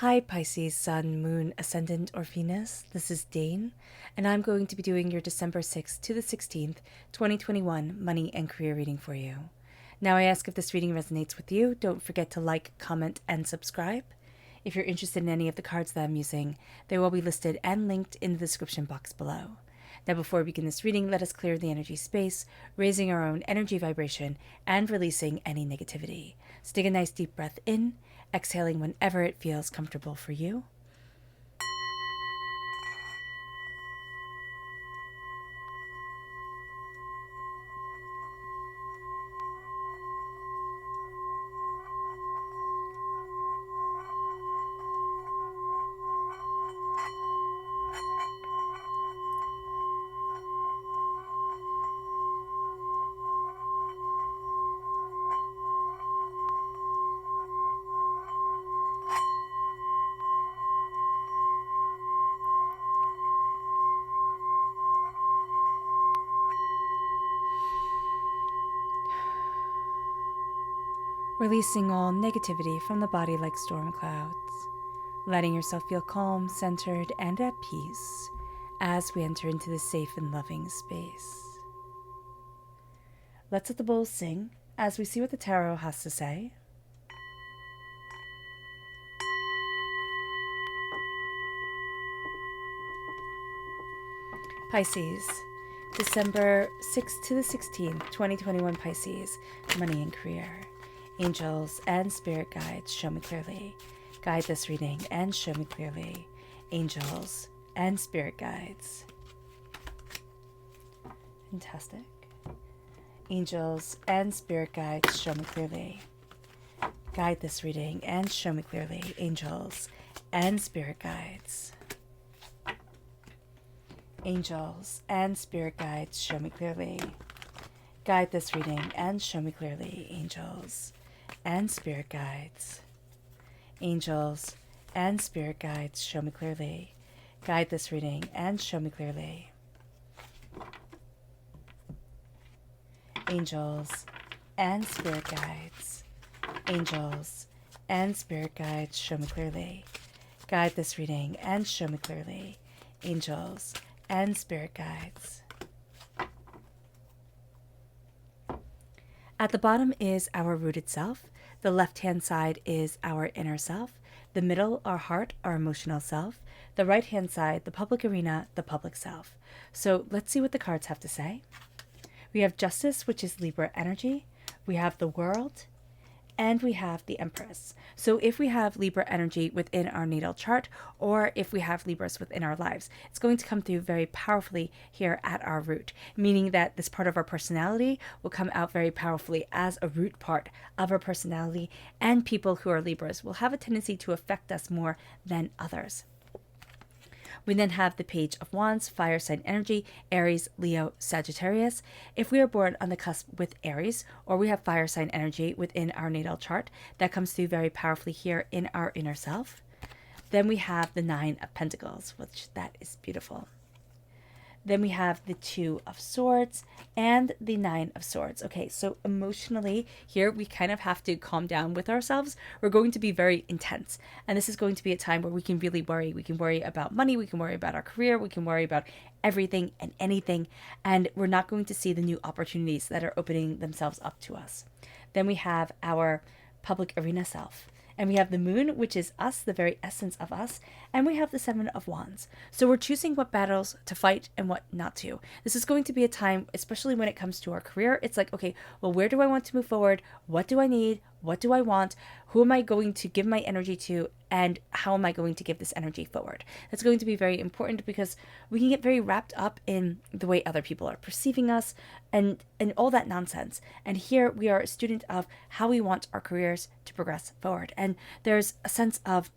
Hi Pisces, Sun, Moon, Ascendant, or Venus. This is Dane, and I'm going to be doing your December 6th to the 16th, 2021 money and career reading for you. Now I ask if this reading resonates with you, don't forget to like, comment, and subscribe. If you're interested in any of the cards that I'm using, they will be listed and linked in the description box below. Now before we begin this reading, let us clear the energy space, raising our own energy vibration and releasing any negativity. So take a nice deep breath in, exhaling whenever it feels comfortable for you. Releasing all negativity from the body like storm clouds, letting yourself feel calm, centered, and at peace as we enter into this safe and loving space. Let's let the bowls sing as we see what the tarot has to say. Pisces, December 6th to the 16th, 2021 Pisces, money and career. Angels and spirit guides, show me clearly. Guide this reading and show me clearly. Angels and spirit guides. Fantastic. Angels and spirit guides, show me clearly. Guide this reading and show me clearly. Angels and spirit guides. Angels and spirit guides, show me clearly. Guide this reading and show me clearly. Angels and spirit guides. Angels and spirit guides, show me clearly. Guide this reading and show me clearly. Angels and spirit guides. Angels and spirit guides, show me clearly. Guide this reading and show me clearly. Angels and spirit guides. At the bottom is our rooted self. The left-hand side is our inner self. The middle, our heart, our emotional self. The right-hand side, the public arena, the public self. So let's see what the cards have to say. We have Justice, which is Libra energy. We have the World, and we have the Empress. So if we have Libra energy within our natal chart, or if we have Libras within our lives, it's going to come through very powerfully here at our root, meaning that this part of our personality will come out very powerfully as a root part of our personality, and people who are Libras will have a tendency to affect us more than others. We then have the Page of Wands, fire sign energy, Aries, Leo, Sagittarius. If we are born on the cusp with Aries, or we have fire sign energy within our natal chart, that comes through very powerfully here in our inner self. Then we have the Nine of Pentacles, which that is beautiful. Then we have the Two of Swords and the Nine of Swords. Okay, so emotionally here, we kind of have to calm down with ourselves. We're going to be very intense. And this is going to be a time where we can really worry. We can worry about money. We can worry about our career. We can worry about everything and anything. And we're not going to see the new opportunities that are opening themselves up to us. Then we have our public arena self. And we have the Moon, which is us, the very essence of us. And we have the Seven of Wands. So we're choosing what battles to fight and what not to. This is going to be a time, especially when it comes to our career. It's like, okay, well, where do I want to move forward? What do I need? What do I want? Who am I going to give my energy to? And how am I going to give this energy forward? That's going to be very important because we can get very wrapped up in the way other people are perceiving us and all that nonsense. And here we are a student of how we want our careers to progress forward. And there's a sense of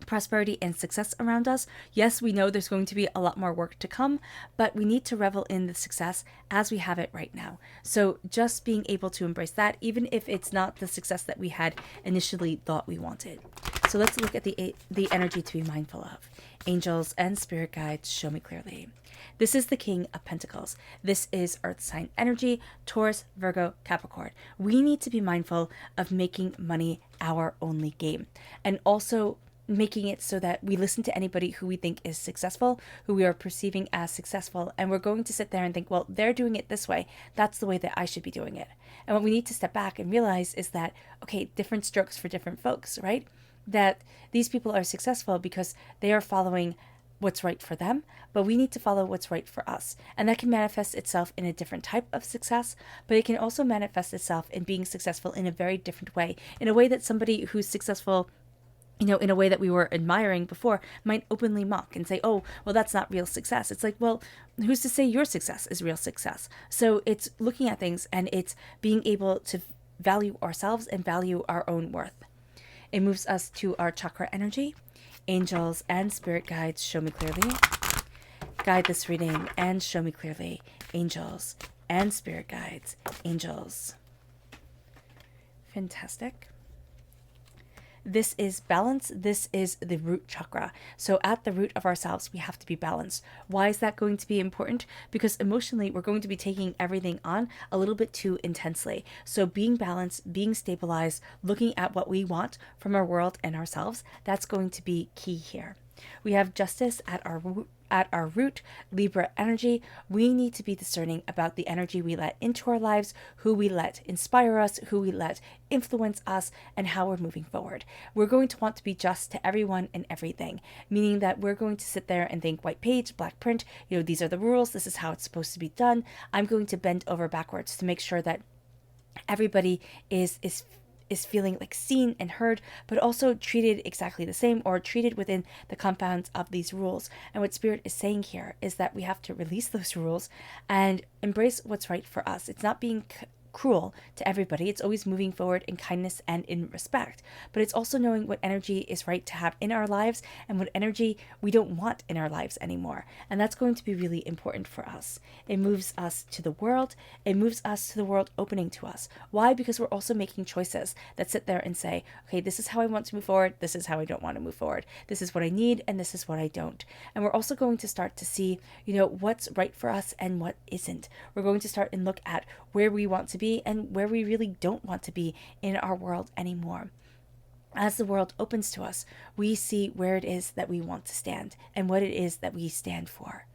prosperity and success around us. Yes, we know there's going to be a lot more work to come, but we need to revel in the success as we have it right now. So just being able to embrace that, even if it's not the success that we had initially thought we wanted. So let's look at the energy to be mindful of. Angels and spirit guides, show me clearly. This is the King of Pentacles. This is Earth sign energy, Taurus, Virgo, Capricorn. We need to be mindful of making money our only game. And also making it so that we listen to anybody who we think is successful, who we are perceiving as successful, and we're going to sit there and think, well, they're doing it this way. That's the way that I should be doing it. And what we need to step back and realize is that, okay, different strokes for different folks, right? That these people are successful because they are following what's right for them, but we need to follow what's right for us. And that can manifest itself in a different type of success, but it can also manifest itself in being successful in a very different way, in a way that somebody who's successful, in a way that we were admiring before, might openly mock and say, oh, well, that's not real success. It's like, well, who's to say your success is real success? So it's looking at things and it's being able to value ourselves and value our own worth. It moves us to our chakra energy. Angels and spirit guides, show me clearly. Guide this reading and show me clearly. Angels and spirit guides. Angels. Fantastic. This is balance. This is the root chakra. So at the root of ourselves, we have to be balanced. Why is that going to be important? Because emotionally, we're going to be taking everything on a little bit too intensely. So being balanced, being stabilized, looking at what we want from our world and ourselves, that's going to be key here. We have justice at our root, Libra energy. We need to be discerning about the energy we let into our lives, who we let inspire us, who we let influence us, and how we're moving forward. We're going to want to be just to everyone and everything, meaning that we're going to sit there and think white page, black print, these are the rules, this is how it's supposed to be done. I'm going to bend over backwards to make sure that everybody is feeling like seen and heard, but also treated exactly the same or treated within the confines of these rules. And what Spirit is saying here is that we have to release those rules and embrace what's right for us. It's not being cruel to everybody. It's always moving forward in kindness and in respect. But it's also knowing what energy is right to have in our lives and what energy we don't want in our lives anymore. And that's going to be really important for us. It moves us to the world. It moves us to the world opening to us. Why? Because we're also making choices that sit there and say, okay, this is how I want to move forward. This is how I don't want to move forward. This is what I need and this is what I don't. And we're also going to start to see, what's right for us and what isn't. We're going to start and look at where we want to be and where we really don't want to be in our world anymore. As the world opens to us, we see where it is that we want to stand and what it is that we stand for.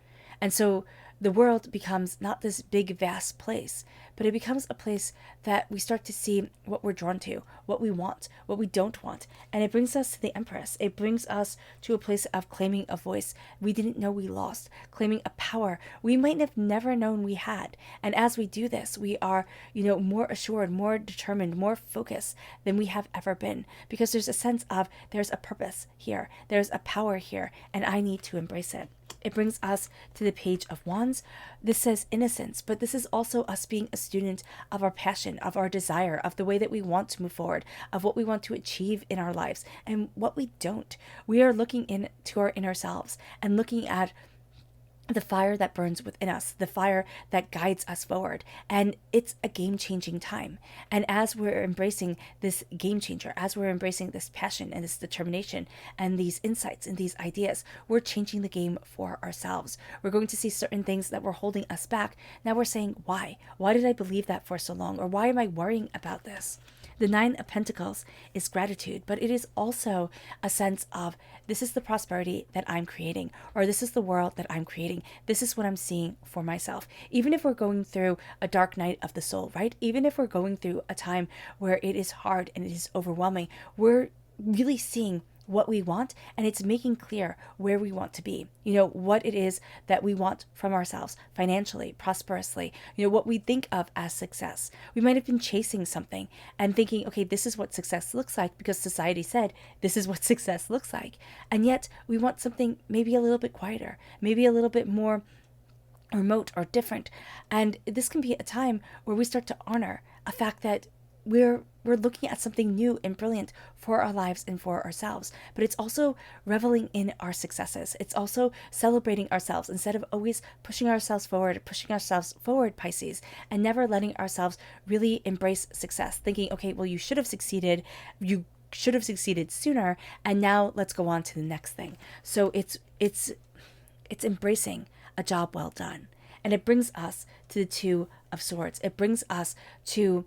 And so the world becomes not this big, vast place, but it becomes a place that we start to see what we're drawn to, what we want, what we don't want. And it brings us to the Empress. It brings us to a place of claiming a voice we didn't know we lost, claiming a power we might have never known we had. And as we do this, we are, more assured, more determined, more focused than we have ever been, because there's a sense of there's a purpose here, there's a power here, and I need to embrace it. It brings us to the Page of Wands. This says innocence, but this is also us being a student of our passion, of our desire, of the way that we want to move forward, of what we want to achieve in our lives and what we don't. We are looking into our inner selves and looking at the fire that burns within us, the fire that guides us forward. And it's a game-changing time. And as we're embracing this game changer, as we're embracing this passion and this determination and these insights and these ideas, we're changing the game for ourselves. We're going to see certain things that were holding us back. Now we're saying, why? Why did I believe that for so long? Or why am I worrying about this? The Nine of Pentacles is gratitude, but it is also a sense of this is the prosperity that I'm creating, or this is the world that I'm creating. This is what I'm seeing for myself. Even if we're going through a dark night of the soul, right? Even if we're going through a time where it is hard and it is overwhelming, we're really seeing what we want, and it's making clear where we want to be, what it is that we want from ourselves financially, prosperously, what we think of as success. We might have been chasing something and thinking, okay, this is what success looks like because society said this is what success looks like. And yet we want something maybe a little bit quieter, maybe a little bit more remote or different. And this can be a time where we start to honor a fact that we're looking at something new and brilliant for our lives and for ourselves. But it's also reveling in our successes. It's also celebrating ourselves instead of always pushing ourselves forward, Pisces, and never letting ourselves really embrace success, thinking, okay, well, you should have succeeded. You should have succeeded sooner. And now let's go on to the next thing. So it's embracing a job well done. And it brings us to the Two of Swords. It brings us to,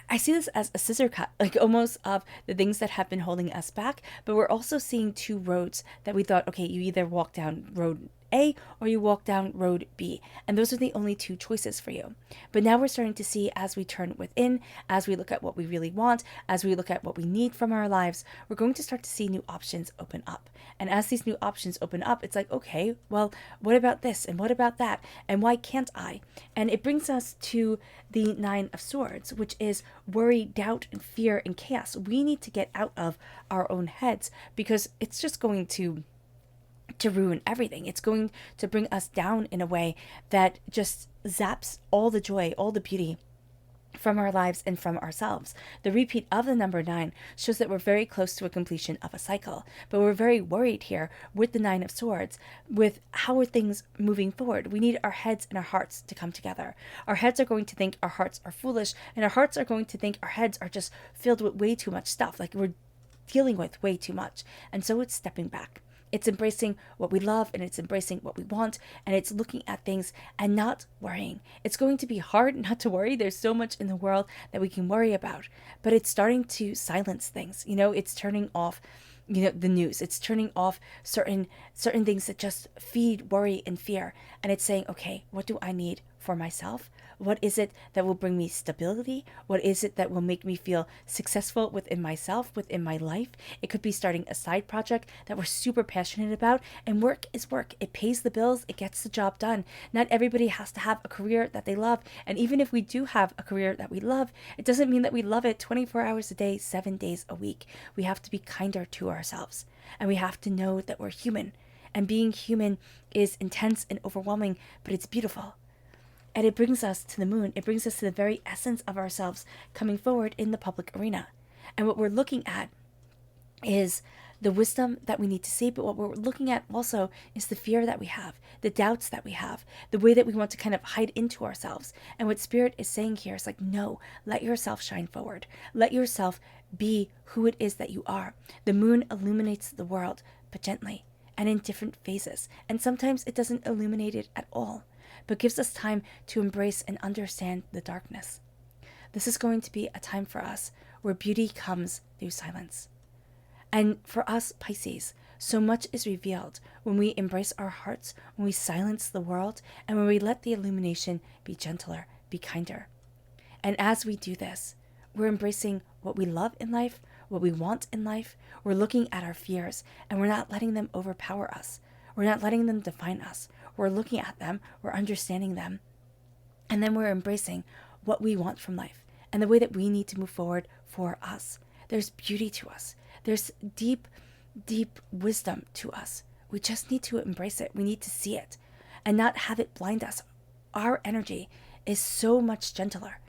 I see this as a scissor cut, like almost of the things that have been holding us back. But we're also seeing two roads that we thought, okay, you either walk down road A or you walk down road B. And those are the only two choices for you. But now we're starting to see, as we turn within, as we look at what we really want, as we look at what we need from our lives, we're going to start to see new options open up. And as these new options open up, it's like, okay, well, what about this? And what about that? And why can't I? And it brings us to the Nine of Swords, which is worry, doubt, and fear and chaos. We need to get out of our own heads because it's just going to ruin everything. It's going to bring us down in a way that just zaps all the joy, all the beauty from our lives and from ourselves. The repeat of the number 9 shows that we're very close to a completion of a cycle, but we're very worried here with the Nine of Swords with how are things moving forward. We need our heads and our hearts to come together. Our heads are going to think our hearts are foolish, and our hearts are going to think our heads are just filled with way too much stuff, like we're dealing with way too much. And so it's stepping back. It's embracing what we love, and it's embracing what we want, and it's looking at things and not worrying. It's going to be hard not to worry. There's so much in the world that we can worry about, but it's starting to silence things. It's turning off the news. It's turning off certain things that just feed worry and fear, and it's saying, okay, what do I need for myself? What is it that will bring me stability? What is it that will make me feel successful within myself, within my life? It could be starting a side project that we're super passionate about. And work is work. It pays the bills. It gets the job done. Not everybody has to have a career that they love. And even if we do have a career that we love, it doesn't mean that we love it 24 hours a day, 7 days a week. We have to be kinder to ourselves. And we have to know that we're human. And being human is intense and overwhelming, but it's beautiful. And it brings us to the moon. It brings us to the very essence of ourselves coming forward in the public arena. And what we're looking at is the wisdom that we need to see, but what we're looking at also is the fear that we have, the doubts that we have, the way that we want to kind of hide into ourselves. And what Spirit is saying here is like, no, let yourself shine forward. Let yourself be who it is that you are. The moon illuminates the world, but gently and in different phases. And sometimes it doesn't illuminate it at all, but gives us time to embrace and understand the darkness. This is going to be a time for us where beauty comes through silence. And for us, Pisces, so much is revealed when we embrace our hearts, when we silence the world, and when we let the illumination be gentler, be kinder. And as we do this, we're embracing what we love in life, what we want in life. We're looking at our fears, and we're not letting them overpower us. We're not letting them define us. We're looking at them, we're understanding them, and then we're embracing what we want from life and the way that we need to move forward for us. There's beauty to us. There's deep, deep wisdom to us. We just need to embrace it. We need to see it and not have it blind us. Our energy is so much gentler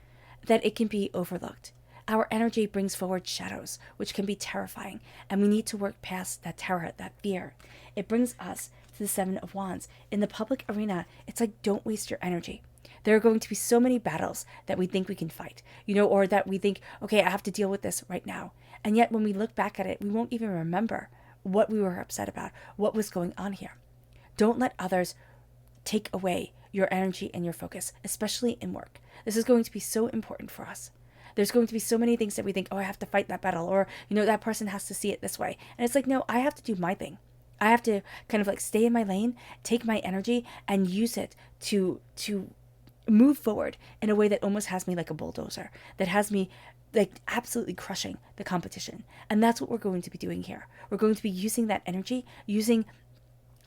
that it can be overlooked. Our energy brings forward shadows, which can be terrifying, and we need to work past that terror, that fear. It brings us to the Seven of Wands. In the public arena, it's like, don't waste your energy. There are going to be so many battles that we think we can fight, or that we think, okay, I have to deal with this right now. And yet when we look back at it, we won't even remember what we were upset about, what was going on here. Don't let others take away your energy and your focus, especially in work. This is going to be so important for us. There's going to be so many things that we think, oh, I have to fight that battle, or, that person has to see it this way. And it's like, no, I have to do my thing. I have to kind of like stay in my lane, take my energy, and use it to move forward in a way that almost has me like a bulldozer, that has me like absolutely crushing the competition. And that's what we're going to be doing here. We're going to be using that energy, using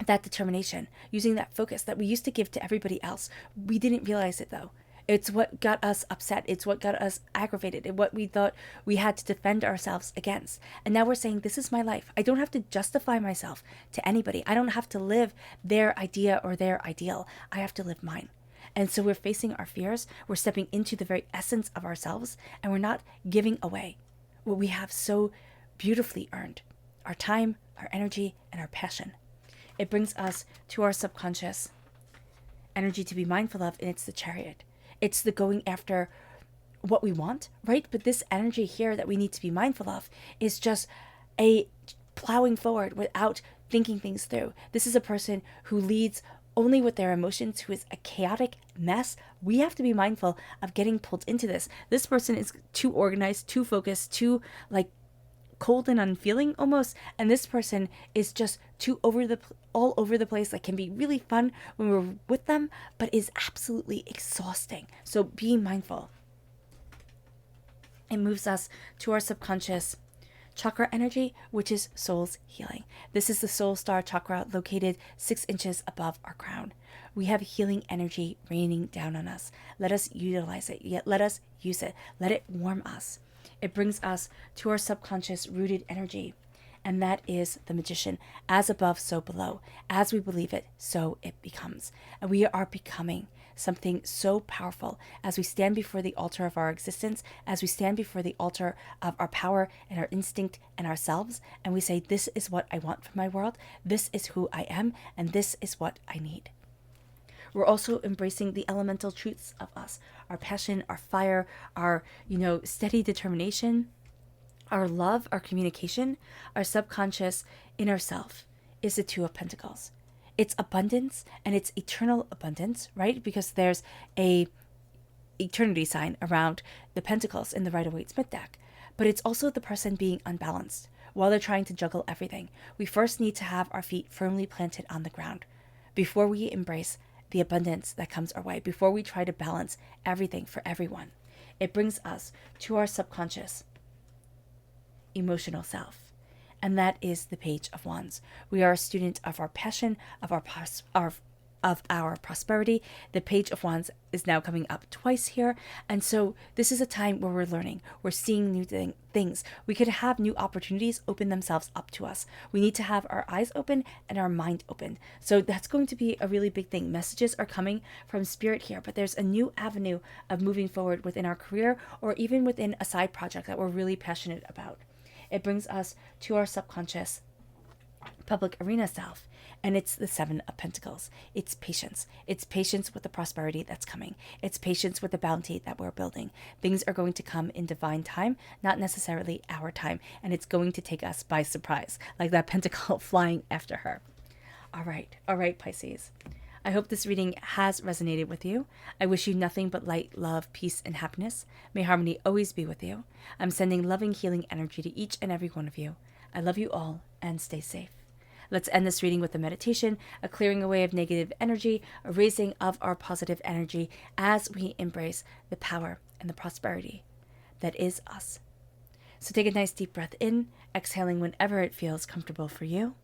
that determination, using that focus that we used to give to everybody else. We didn't realize it though. It's what got us upset. It's what got us aggravated. And what we thought we had to defend ourselves against. And now we're saying, this is my life. I don't have to justify myself to anybody. I don't have to live their idea or their ideal. I have to live mine. And so we're facing our fears. We're stepping into the very essence of ourselves. And we're not giving away what we have so beautifully earned. Our time, our energy, and our passion. It brings us to our subconscious energy to be mindful of, and it's the Chariot. It's the going after what we want, right? But this energy here that we need to be mindful of is just a plowing forward without thinking things through. This is a person who leads only with their emotions, who is a chaotic mess. We have to be mindful of getting pulled into this. This person is too organized, too focused, too like cold and unfeeling almost, and this person is just too all over the place. That can be really fun when we're with them, but is absolutely exhausting. So being mindful. It moves us to our subconscious chakra energy, which is soul's healing. This is the soul star chakra located 6 inches above our crown. We have healing energy raining down on us. Let us utilize it. Yet let us use it. Let it warm us. It brings us to our subconscious rooted energy, and that is the magician. As above, so below. As we believe it, so it becomes. And we are becoming something so powerful as we stand before the altar of our existence, as we stand before the altar of our power and our instinct and ourselves, and we say, this is what I want for my world, this is who I am, and this is what I need. We're also embracing the elemental truths of us, our passion, our fire, our, steady determination, our love, our communication, our subconscious inner self is the Two of Pentacles. It's abundance, and it's eternal abundance, right? Because there's a eternity sign around the pentacles in the Rider-Waite-Smith deck. But it's also the person being unbalanced while they're trying to juggle everything. We first need to have our feet firmly planted on the ground before we embrace the abundance that comes our way, before we try to balance everything for everyone. It brings us to our subconscious emotional self. And that is the Page of Wands. We are a student of our passion, of our prosperity. The Page of Wands is now coming up twice here. And so this is a time where we're learning. We're seeing new things. We could have new opportunities open themselves up to us. We need to have our eyes open and our mind open. So that's going to be a really big thing. Messages are coming from Spirit here, but there's a new avenue of moving forward within our career, or even within a side project that we're really passionate about. It brings us to our subconscious public arena self, and it's the Seven of Pentacles. It's patience. It's patience with the prosperity that's coming. It's patience with the bounty that we're building. Things are going to come in divine time, not necessarily our time, and it's going to take us by surprise, like that pentacle flying after her. All right, Pisces. I hope this reading has resonated with you. I wish you nothing but light, love, peace, and happiness. May harmony always be with you. I'm sending loving, healing energy to each and every one of you. I love you all, and stay safe. Let's end this reading with a meditation, a clearing away of negative energy, a raising of our positive energy as we embrace the power and the prosperity that is us. So take a nice deep breath in, exhaling whenever it feels comfortable for you.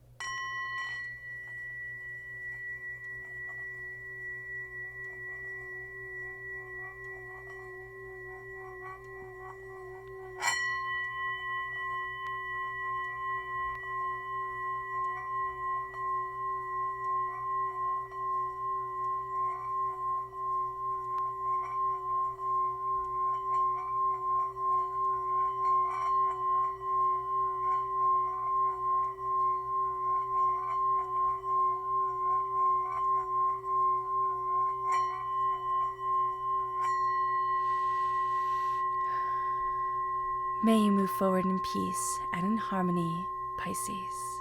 May you move forward in peace and in harmony, Pisces.